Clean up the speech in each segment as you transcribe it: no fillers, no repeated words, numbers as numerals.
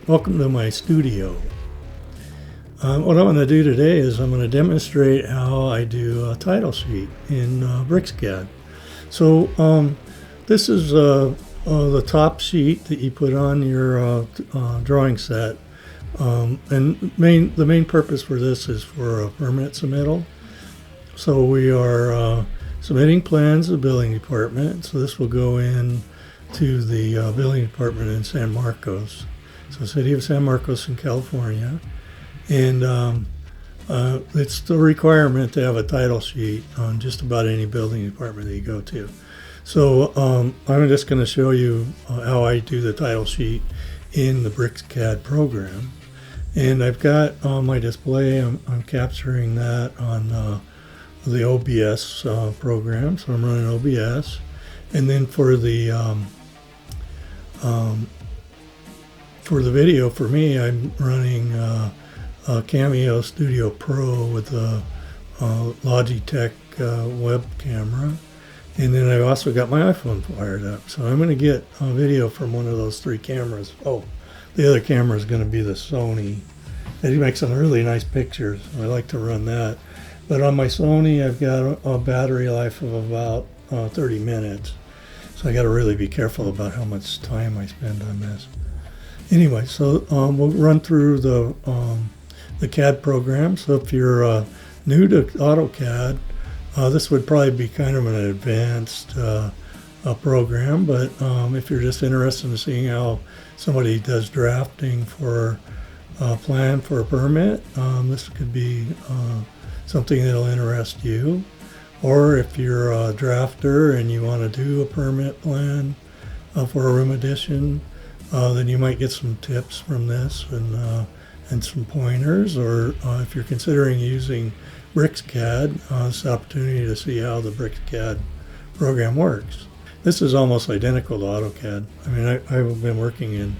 Welcome to my studio. What I'm going to do today is I'm going to demonstrate how I do a title sheet in BricsCAD. So this is the top sheet that you put on your drawing set. And the main purpose for this is for a permit submittal. So we are submitting plans to the building department. So this will go in to the building department in San Marcos. So City of San Marcos in California. And it's the requirement to have a title sheet on just about any building department that you go to. So I'm just going to show you how I do the title sheet in the BricsCAD program. And I've got on my display, I'm capturing that on the OBS program. So I'm running OBS. And then for the video, for me, I'm running Cameo Studio Pro with a Logitech web camera. And then I've also got my iPhone fired up. So I'm going to get a video from one of those three cameras. Oh, the other camera is going to be the Sony. It makes some really nice pictures. I like to run that. But on my Sony, I've got a battery life of about 30 minutes. So I got to really be careful about how much time I spend on this. Anyway, so we'll run through the CAD program. So if you're new to AutoCAD, this would probably be kind of an advanced program. But if you're just interested in seeing how somebody does drafting for a plan for a permit, this could be something that'll interest you. Or if you're a drafter and you want to do a permit plan for a room addition, then you might get some tips from this and some pointers. Or if you're considering using BricsCAD, it's an opportunity to see how the BricsCAD program works. This is almost identical to AutoCAD. I mean, I've been working in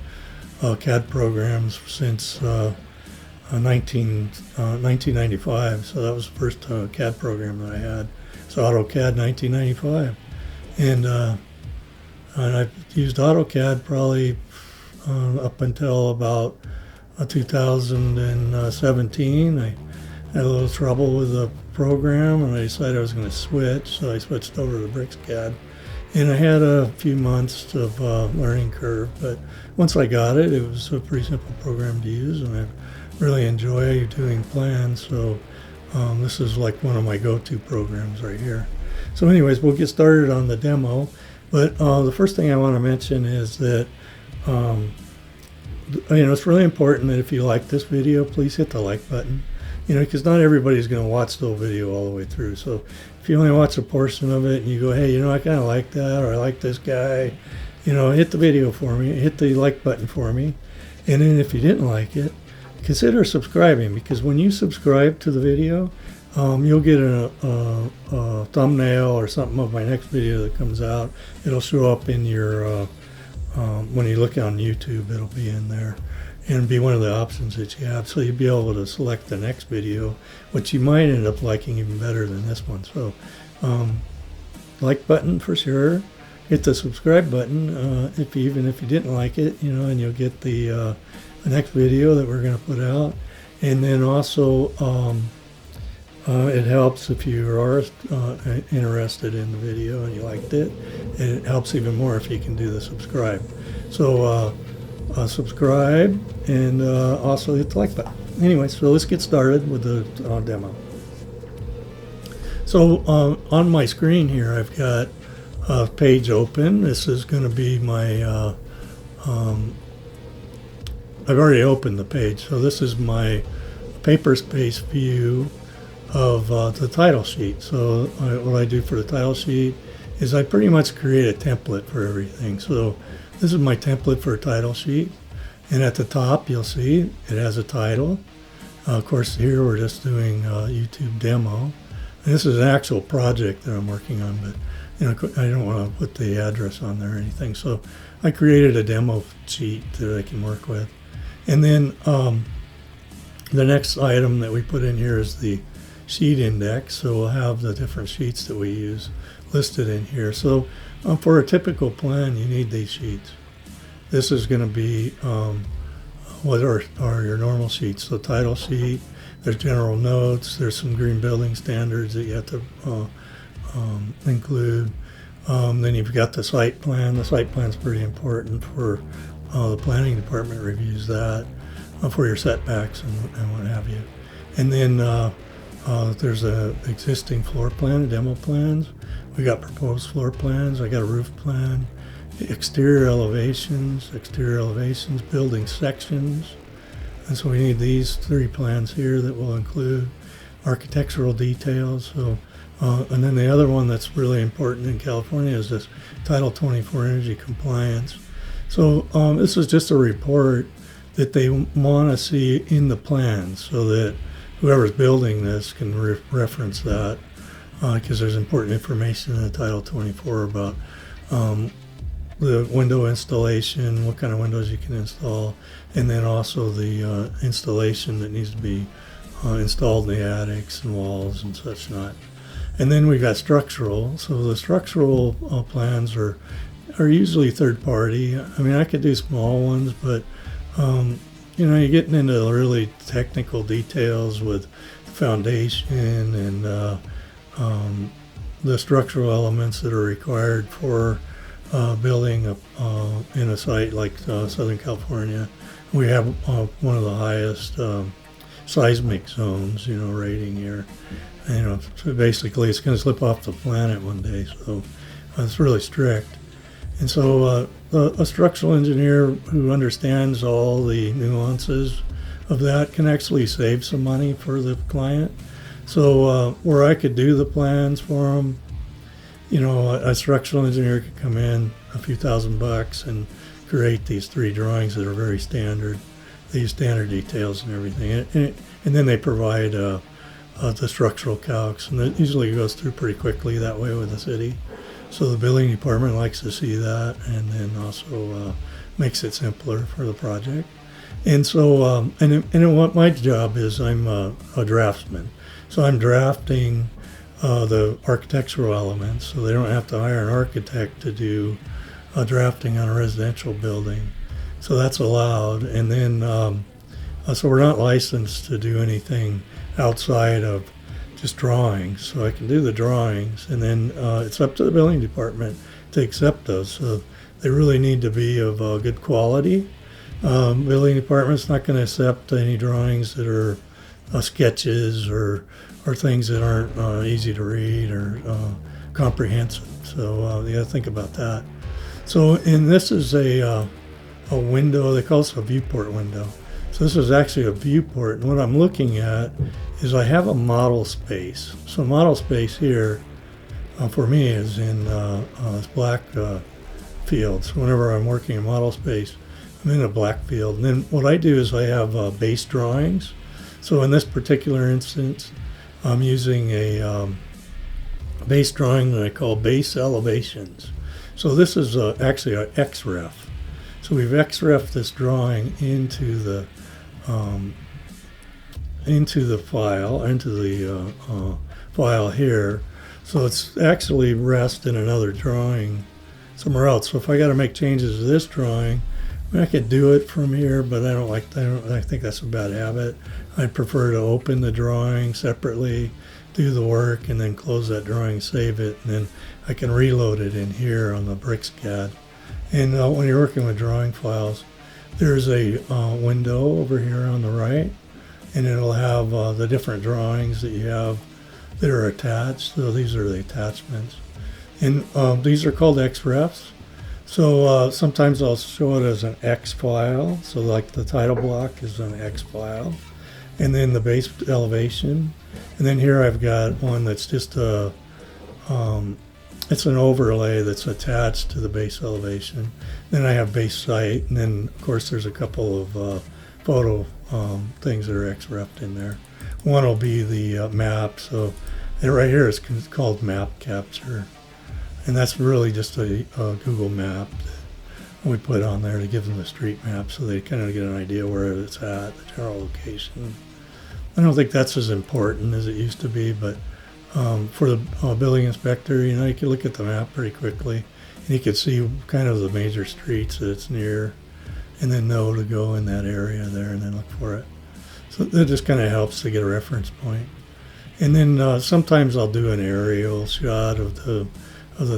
CAD programs since 1995, so that was the first CAD program that I had. So AutoCAD 1995, and I've used AutoCAD probably up until about 2017. I had a little trouble with the program, and I decided I was going to switch, so I switched over to BricsCAD. And I had a few months of learning curve, but once I got it, it was a pretty simple program to use, and I really enjoy doing plans. So this is like one of my go-to programs right here. So anyways, we'll get started on the demo. But the first thing I want to mention is that it's really important that if you like this video, please hit the like button. Because not everybody's going to watch the whole video all the way through. So if you only watch a portion of it and you go, hey, I kind of like that, or I like this guy, hit the video for me, hit the like button for me. And then if you didn't like it, consider subscribing, because when you subscribe to the video, you'll get a thumbnail or something of my next video that comes out. It'll show up in your, when you look on YouTube, it'll be in there. And be one of the options that you have. So you'll be able to select the next video, which you might end up liking even better than this one. So like button for sure. Hit the subscribe button even if you didn't like it, and you'll get the next video that we're going to put out. And then also it helps if you are interested in the video and you liked it. And it helps even more if you can do the subscribe. So subscribe and also hit the like button. Anyway, so let's get started with the demo. So on my screen here, I've got a page open. This is going to be my, I've already opened the page. So this is my paper space view of the title sheet. So what I do for the title sheet is I pretty much create a template for everything. So this is my template for a title sheet. And at the top, you'll see it has a title. Of course, here we're just doing a YouTube demo. And this is an actual project that I'm working on, but I don't want to put the address on there or anything. So I created a demo sheet that I can work with. And then the next item that we put in here is the sheet index. So we'll have the different sheets that we use listed in here. So for a typical plan, you need these sheets. This is going to be what are your normal sheets. The title sheet, there's general notes, there's some green building standards that you have to include. Then you've got the site plan. The site plan's pretty important for the planning department reviews that for your setbacks and what have you. And then there's a existing floor plan, demo plans. We got proposed floor plans. I got a roof plan, exterior elevations, building sections. And so we need these 3 plans here that will include architectural details. So, and then the other one that's really important in California is this Title 24 energy compliance. So this is just a report that they want to see in the plans so that whoever's building this can reference that because there's important information in the Title 24 about the window installation, what kind of windows you can install, and then also the installation that needs to be installed in the attics and walls and such not. And then we've got structural. So the structural plans are usually third party. I mean, I could do small ones, but you're getting into really technical details with foundation and the structural elements that are required for building in a site like Southern California. We have one of the highest seismic zones, rating here. So basically it's going to slip off the planet one day, so it's really strict. And so a structural engineer who understands all the nuances of that can actually save some money for the client. So where I could do the plans for them, a structural engineer could come in a few $1,000 and create these 3 drawings that are very standard. They use standard details and everything. And then they provide the structural calcs, and it usually goes through pretty quickly that way with the city. So the building department likes to see that, and then also makes it simpler for the project. And so, and what my job is, I'm a draftsman. So I'm drafting the architectural elements, so they don't have to hire an architect to do drafting on a residential building. So that's allowed. And then, so we're not licensed to do anything outside of just drawings. So I can do the drawings, and then it's up to the building department to accept those. So they really need to be of good quality. Building department's not going to accept any drawings that are sketches or things that aren't easy to read or comprehensive. So you got to think about that. So, and this is a window. They call this a viewport window. So this is actually a viewport, and what I'm looking at is I have a model space. So model space here for me is in this black field. So whenever I'm working in model space, I'm in a black field. And then what I do is I have base drawings. So in this particular instance, I'm using a base drawing that I call base elevations. So this is actually an XREF. So we've XREF this drawing into the file here. So it's actually rest in another drawing somewhere else. So if I got to make changes to this drawing, I could do it from here, but I think that's a bad habit. I'd prefer to open the drawing separately, do the work, and then close that drawing, save it, and then I can reload it in here on the BricsCAD. And when you're working with drawing files, there's a window over here on the right, and it'll have the different drawings that you have that are attached. So these are the attachments. And these are called XREFs. So sometimes I'll show it as an X file. So like the title block is an X file. And then the base elevation. And then here I've got one that's just it's an overlay that's attached to the base elevation. Then I have base site, and then of course there's a couple of photo things that are XREF'd in there. One will be the map, so and right here it's called map capture. And that's really just a Google map that we put on there to give them the street map so they kind of get an idea where it's at, the general location. I don't think that's as important as it used to be, but for the building inspector, you can look at the map pretty quickly, and you can see kind of the major streets that it's near. and then know to go in that area there and then look for it. So that just kind of helps to get a reference point. And then sometimes I'll do an aerial shot of the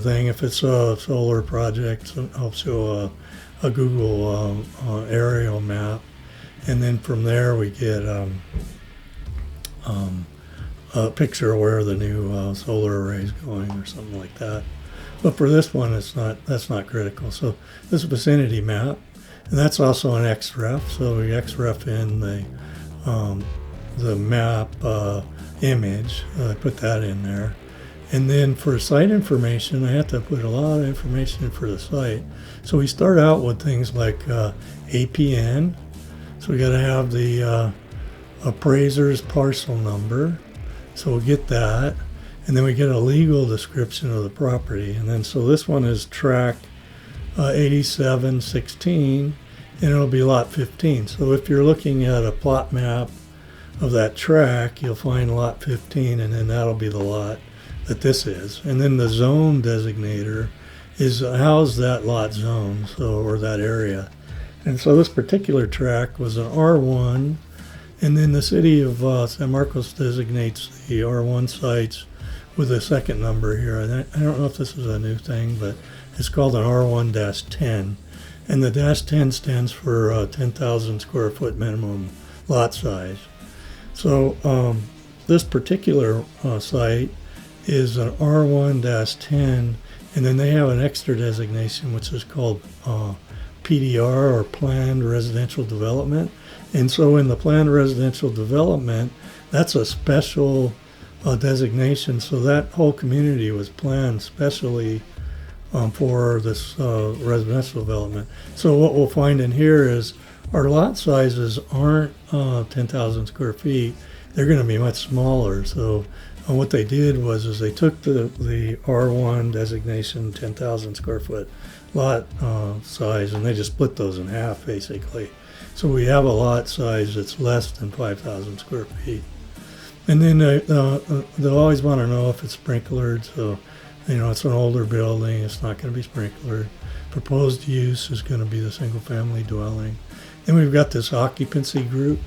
thing. If it's a solar project, I'll show a Google aerial map, and then from there we get a picture of where the new solar array is going or something like that. But for this one, that's not critical. So this vicinity map, and that's also an XREF. So we XREF in the map image. I put that in there. And then for site information, I have to put a lot of information in for the site. So we start out with things like APN. So we got to have the appraiser's parcel number. So we'll get that. And then we get a legal description of the property. And then so this one is track 8716, and it'll be lot 15. So if you're looking at a plot map of that track, you'll find lot 15, and then that'll be the lot that this is. And then the zone designator is how's that lot zone, so, or that area. And so this particular track was an R1, and then the city of San Marcos designates the R1 sites with a second number here. And I don't know if this is a new thing, but it's called an R1-10. And the -10 stands for 10,000 square foot minimum lot size. So this particular site is an R1-10, and then they have an extra designation which is called PDR, or Planned Residential Development. And so in the Planned Residential Development, that's a special designation. So that whole community was planned specially for this residential development. So what we'll find in here is our lot sizes aren't 10,000 square feet. They're going to be much smaller. So what they did was they took the R1 designation 10,000 square foot lot size, and they just split those in half basically. So we have a lot size that's less than 5,000 square feet. And then they'll always want to know if it's sprinklered. So, it's an older building, it's not going to be sprinklered. Proposed use is going to be the single family dwelling. Then we've got this occupancy group.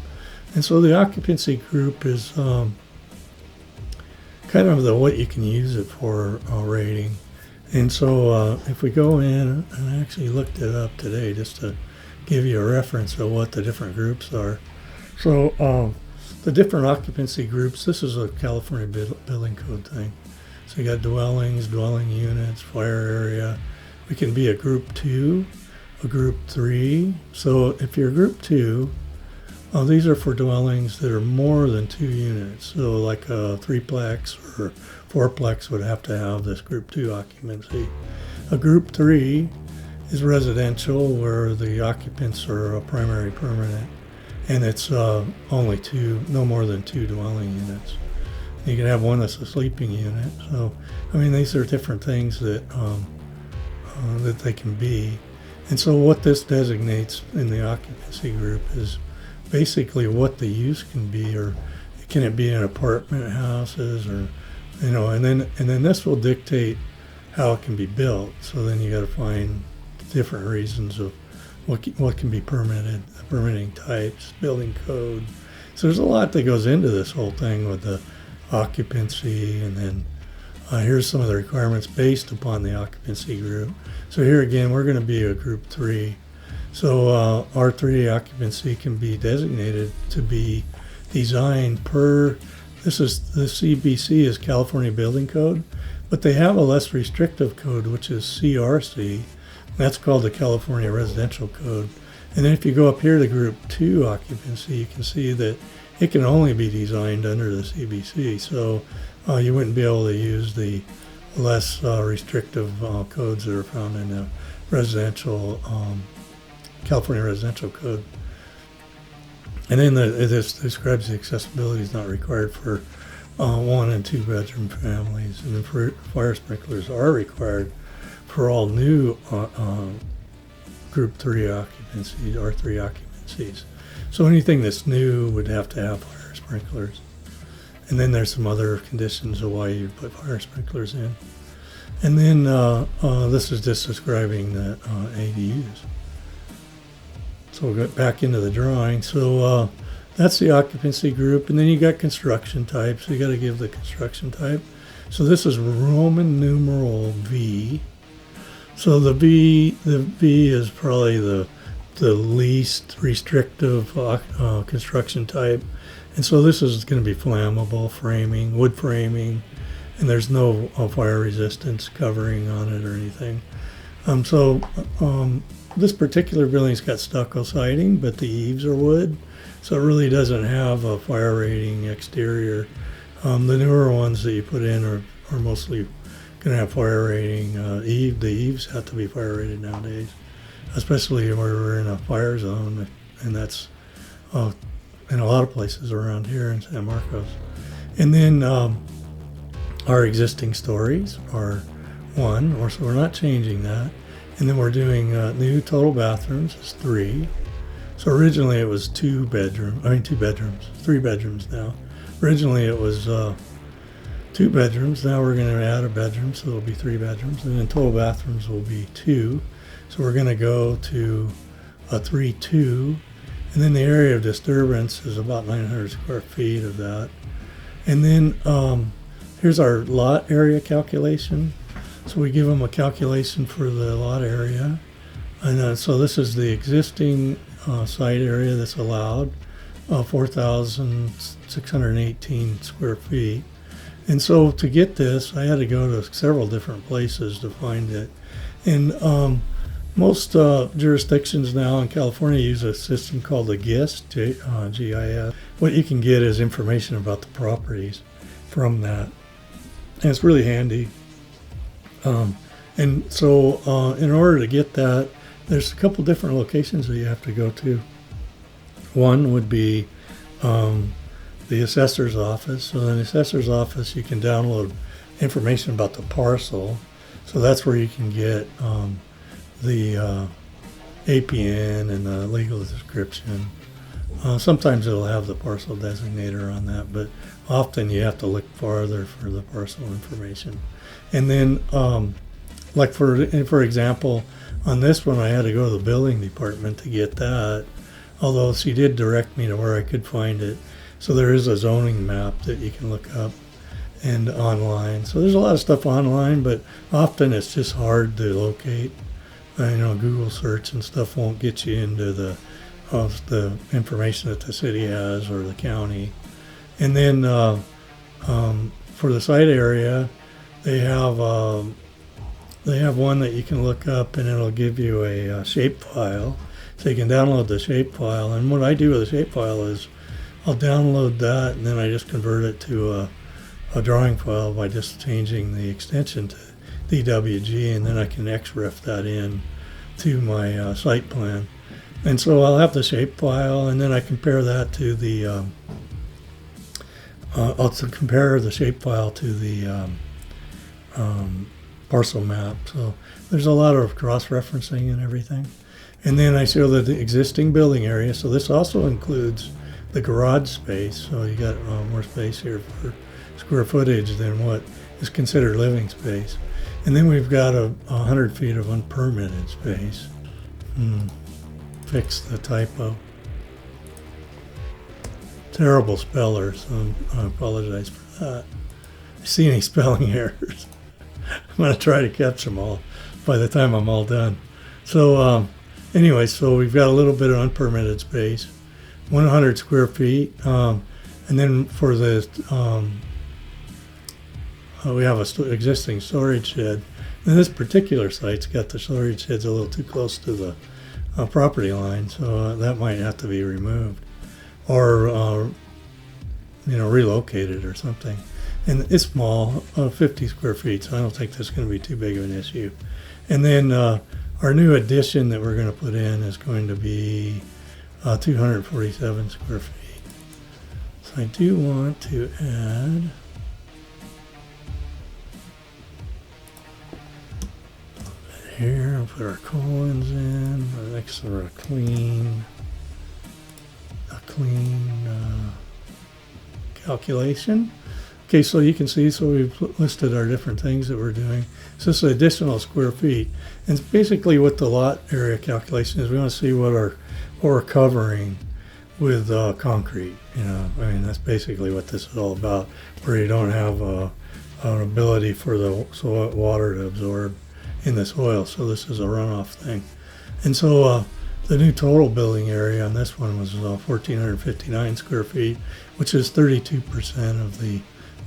And so the occupancy group is kind of what you can use it for rating. And so if we go in, and I actually looked it up today just to give you a reference of what the different groups are. So the different occupancy groups, this is a California Building Code thing. So you got dwellings, dwelling units, fire area. We can be a group 2, a group 3. So if you're group 2, these are for dwellings that are more than 2 units. So like a 3-plex or 4-plex would have to have this group 2 occupancy. A group 3 is residential, where the occupants are primary permanent, and it's only 2, no more than 2 dwelling units. You can have one that's a sleeping unit. So, these are different things that that they can be. And so what this designates in the occupancy group is basically what the use can be, or can it be in apartment houses, or and then this will dictate how it can be built. So then you got to find different reasons of what can be permitted, the permitting types, building code. So there's a lot that goes into this whole thing with the occupancy, and then here's some of the requirements based upon the occupancy group. So here again, we're going to be a group 3. So R3 occupancy can be designated to be designed per, the CBC is California Building Code, but they have a less restrictive code, which is CRC. That's called the California Residential Code. And then if you go up here to group 2 occupancy, you can see that it can only be designed under the CBC. So you wouldn't be able to use the less restrictive codes that are found in the residential California Residential Code. And then this describes the accessibility is not required for 1 and 2 bedroom families, and then fire sprinklers are required for all new group 3 occupancies, R3 occupancies. So anything that's new would have to have fire sprinklers. And then there's some other conditions of why you put fire sprinklers in. And then this is just describing the ADUs. So we'll get back into the drawing. So that's the occupancy group, and then you got construction type. So you got to give the construction type. So this is Roman numeral V. So the V is probably the least restrictive construction type. And so this is going to be flammable framing, wood framing, and there's no fire resistance covering on it or anything. This particular building's got stucco siding, but the eaves are wood, so it really doesn't have a fire rating exterior. The newer ones that you put in are mostly going to have fire rating. The eaves have to be fire rated nowadays, especially where we're in a fire zone, and that's in a lot of places around here in San Marcos. And then our existing stories are 1, so we're not changing that. And then we're doing new total bathrooms is 3. So originally it was 3 bedrooms now. Originally it was 2 bedrooms. Now we're going to add a bedroom, so it'll be 3 bedrooms. And then total bathrooms will be 2. So we're going to go to a 3-2. And then the area of disturbance is about 900 square feet of that. And then here's our lot area calculation. So we give them a calculation for the lot area. And so this is the existing site area that's allowed, 4,618 square feet. And so to get this, I had to go to several different places to find it. And most jurisdictions now in California use a system called the GIS, GIS. What you can get is information about the properties from that. And it's really handy. And so in order to get that, there's a couple different locations that you have to go to. One would be the assessor's office. So in the assessor's office, you can download information about the parcel. So that's where you can get the APN and the legal description. Sometimes it'll have the parcel designator on that, but often you have to look farther for the parcel information. And then, like for example, on this one, I had to go to the building department to get that, although she did direct me to where I could find it. So there is a zoning map that you can look up and online. So there's a lot of stuff online, but often it's just hard to locate. Google search and stuff won't get you into the information that the city has or the county. And then for the site area, they have one that you can look up, and it'll give you a shape file. So you can download the shape file. And what I do with the shape file is I'll download that, and then I just convert it to a drawing file by just changing the extension to DWG, and then I can XREF that in to my site plan. And so I'll have the shape file, and then I compare that to the I'll compare the shape file to the parcel map. So there's a lot of cross-referencing and everything. And then I show the existing building area. So this also includes the garage space. So you got more space here for square footage than what is considered living space. And then we've got 100 feet of unpermitted space. Fix the typo. Terrible speller, so I apologize for that. If you see any spelling errors, I'm going to try to catch them all by the time I'm all done. So anyway, so we've got a little bit of unpermitted space, 100 square feet. And then for the, we have a existing storage shed. And this particular site's got the storage sheds a little too close to the property line, so that might have to be removed or relocated or something. And it's small, 50 square feet, so I don't think this is going to be too big of an issue. And then our new addition that we're going to put in is going to be 247 square feet. So I do want to add here, I'll put our colons in next to a clean calculation. Okay, so you can see, so we've listed our different things that we're doing. So this is additional square feet. And basically what the lot area calculation is, we want to see what or covering with concrete. You know, I mean, that's basically what this is all about, where you don't have an ability for the water to absorb in the soil. So this is a runoff thing. And so the new total building area on this one was 1,459 square feet, which is 32% of the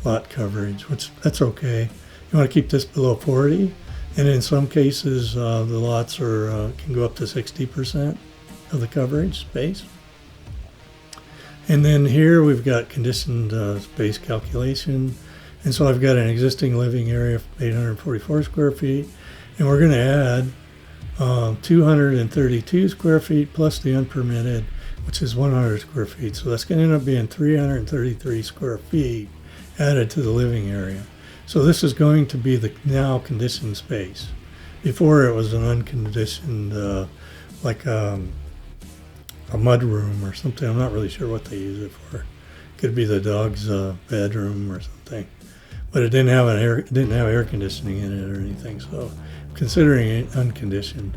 lot coverage, which that's okay. You want to keep this below 40, and in some cases the lots can go up to 60% of the coverage space. And then here we've got conditioned space calculation, and so I've got an existing living area of 844 square feet, and we're going to add 232 square feet plus the unpermitted, which is 100 square feet. So that's going to end up being 333 square feet added to the living area. So this is going to be the now conditioned space. Before it was an unconditioned, like a mud room or something. I'm not really sure what they use it for. Could be the dog's bedroom or something. But it didn't have air conditioning in it or anything. So considering it unconditioned.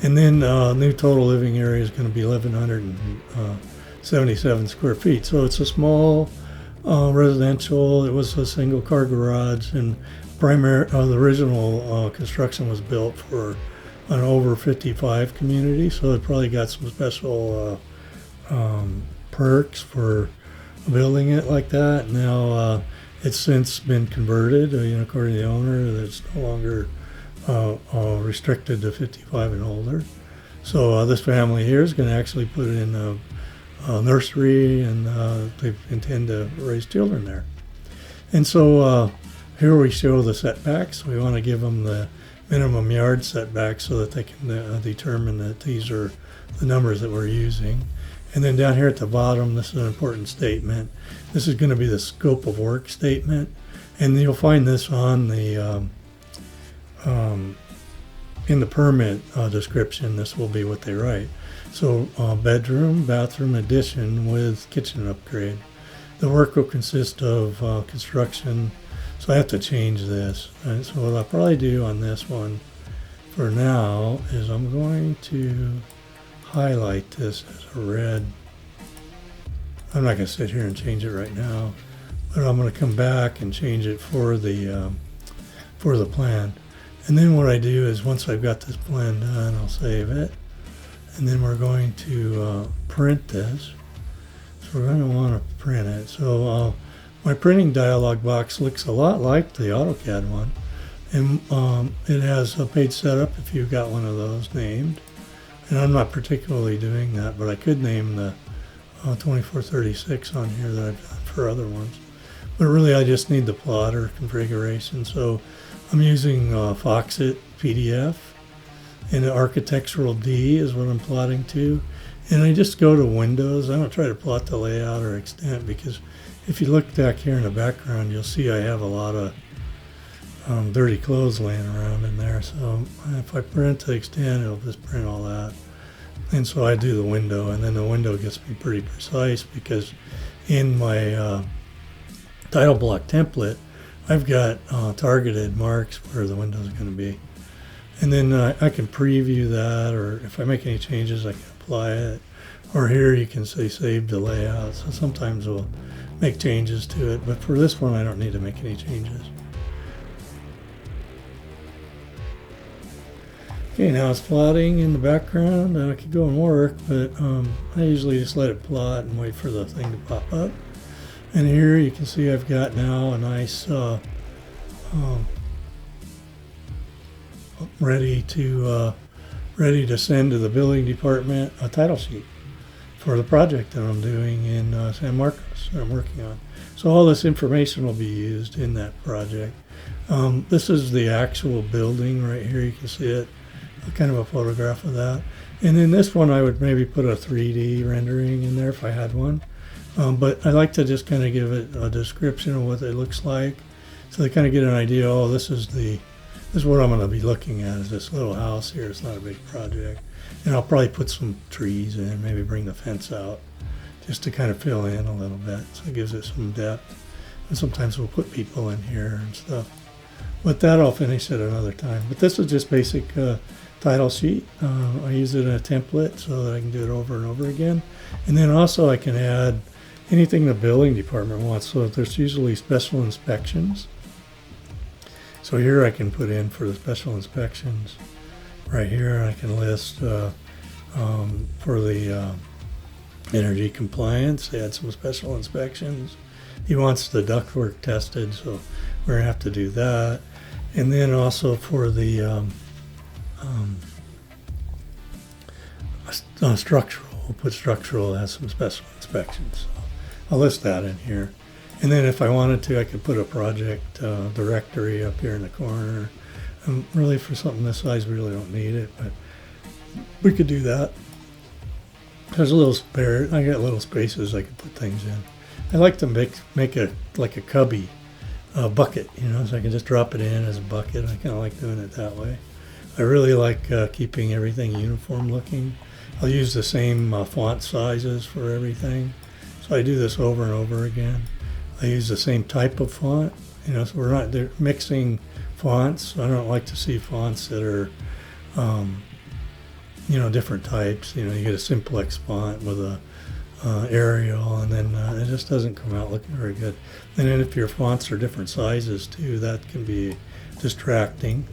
And then new total living area is going to be 1,177 square feet. So it's a small residential. It was a single car garage, and the original construction was built for an over 55 community. So it probably got some special perks for building it like that. Now it's since been converted, according to the owner, that it's no longer restricted to 55 and older. So this family here is going to actually put in a nursery, and they intend to raise children there. And so here we show the setbacks. We want to give them the minimum yard setback so that they can determine that these are the numbers that we're using. And then down here at the bottom, this is an important statement. This is going to be the scope of work statement, and you'll find this on the in the permit description. This will be what they write. So bedroom, bathroom addition with kitchen upgrade. The work will consist of construction. So I have to change this. And so what I'll probably do on this one for now is I'm going to highlight this as a red. I'm not going to sit here and change it right now, but I'm going to come back and change it for the plan. And then what I do is, once I've got this plan done, I'll save it, and then we're going to print this. So we're going to want to print it. So my printing dialog box looks a lot like the AutoCAD one, and it has a page setup if you've got one of those named. And I'm not particularly doing that, but I could name the 2436 on here that I've done for other ones. But really I just need the plotter configuration. So I'm using Foxit PDF, and the Architectural D is what I'm plotting to. And I just go to Windows. I don't try to plot the layout or extent, because if you look back here in the background, you'll see I have a lot of dirty clothes laying around in there. So if I print the extent, it'll just print all that. And so I do the window, and then the window gets me pretty precise, because in my title block template, I've got targeted marks where the window is going to be. And then I can preview that, or if I make any changes, I can apply it. Or here you can say save the layout. So sometimes we'll make changes to it, but for this one, I don't need to make any changes. Okay, now it's plotting in the background, and I could go and work, but I usually just let it plot and wait for the thing to pop up. And here you can see I've got now a nice ready to send to the building department a title sheet for the project that I'm doing in San Marcos that I'm working on. So all this information will be used in that project. This is the actual building right here. You can see it, kind of a photograph of that. And in this one, I would maybe put a 3D rendering in there if I had one. But I like to just kind of give it a description of what it looks like, so they kind of get an idea. Oh, this is what I'm going to be looking at, is this little house here. It's not a big project. And I'll probably put some trees in, maybe bring the fence out, just to kind of fill in a little bit, so it gives it some depth. And sometimes we'll put people in here and stuff. But that I'll finish at another time. But this is just basic title sheet. I use it in a template so that I can do it over and over again. And then also I can add anything the building department wants. So there's usually special inspections. So here I can put in for the special inspections. Right here I can list for the energy compliance, add some special inspections. He wants the ductwork tested, so we're going to have to do that. And then also for the structural, we'll put structural as some special inspections. So I'll list that in here. And then if I wanted to, I could put a project directory up here in the corner. Really for something this size, we really don't need it, but we could do that. There's a little spare, I got little spaces I could put things in. I like to make a cubby bucket, you know, so I can just drop it in as a bucket. I kind of like doing it that way. I really like keeping everything uniform looking. I'll use the same font sizes for everything. So I do this over and over again. I use the same type of font, you know, so they're mixing fonts. I don't like to see fonts that are, you know, different types. You know, you get a simplex font with a Arial, and then it just doesn't come out looking very good. And then if your fonts are different sizes too, that can be distracting.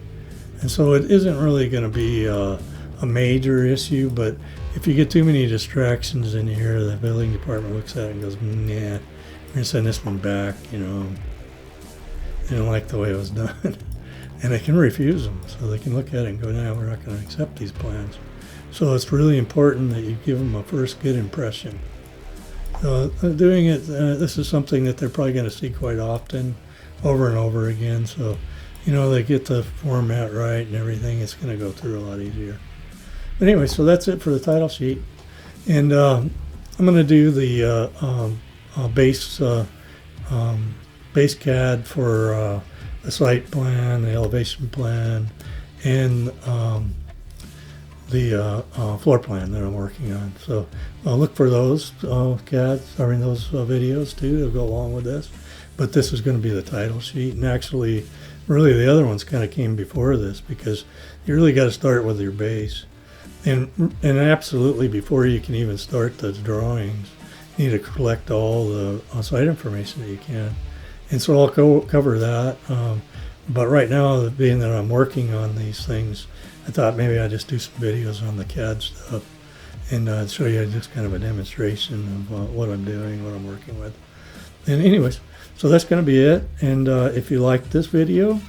And so it isn't really going to be a major issue, but if you get too many distractions in here, the building department looks at it and goes, nah, we're going to send this one back, you know. They don't like the way it was done. And they can refuse them, so they can look at it and go, no, we're not going to accept these plans. So it's really important that you give them a first good impression. So doing it, this is something that they're probably going to see quite often, over and over again. So, you know, they get the format right and everything, it's going to go through a lot easier. But anyway, so that's it for the title sheet. And I'm going to do the base CAD for the site plan, the elevation plan, and the floor plan that I'm working on. So look for those those videos too to go along with this. But this is going to be the title sheet, and actually, really the other ones kind of came before this because you really got to start with your base, and absolutely before you can even start the drawings, you need to collect all the site information that you can. And so I'll cover that. But right now, being that I'm working on these things, I thought maybe I'd just do some videos on the CAD stuff and show you just kind of a demonstration of what I'm doing, what I'm working with. And anyways, so that's going to be it. And if you like this video,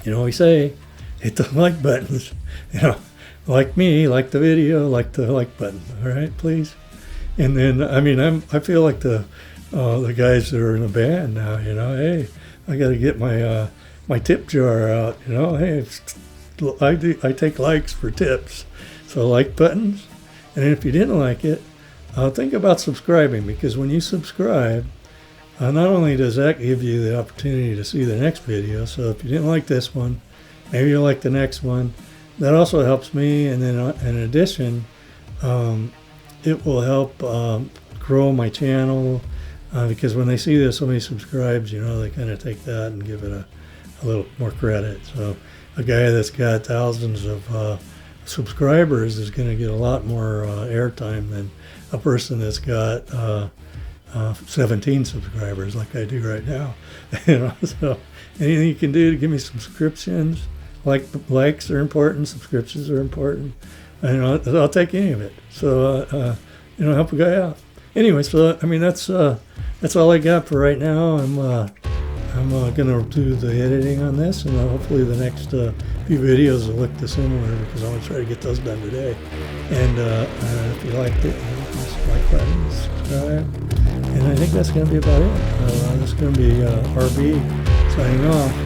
you know, we say, hit the like buttons. You know, like me, like the video, like the like button. All right, please. And then, I mean, I feel like the guys that are in the band now. You know, hey, I got to get my my tip jar out. You know, hey, I take likes for tips, so like buttons. And if you didn't like it, think about subscribing, because when you subscribe, not only does that give you the opportunity to see the next video, so if you didn't like this one, maybe you'll like the next one. That also helps me, and then in addition, it will help grow my channel, because when they see there's so many subscribes, you know, they kind of take that and give it a little more credit. So a guy that's got thousands of subscribers is going to get a lot more airtime than a person that's got 17 subscribers like I do right now. You know, so anything you can do to give me subscriptions, likes are important, subscriptions are important. I'll take any of it. So you know, help a guy out. Anyway, so I mean that's all I got for right now. I'm gonna do the editing on this, and hopefully the next few videos will look similar, because I want to try to get those done today. And if you liked it, just like button, subscribe. And I think that's going to be about it. This is going to be RB signing off.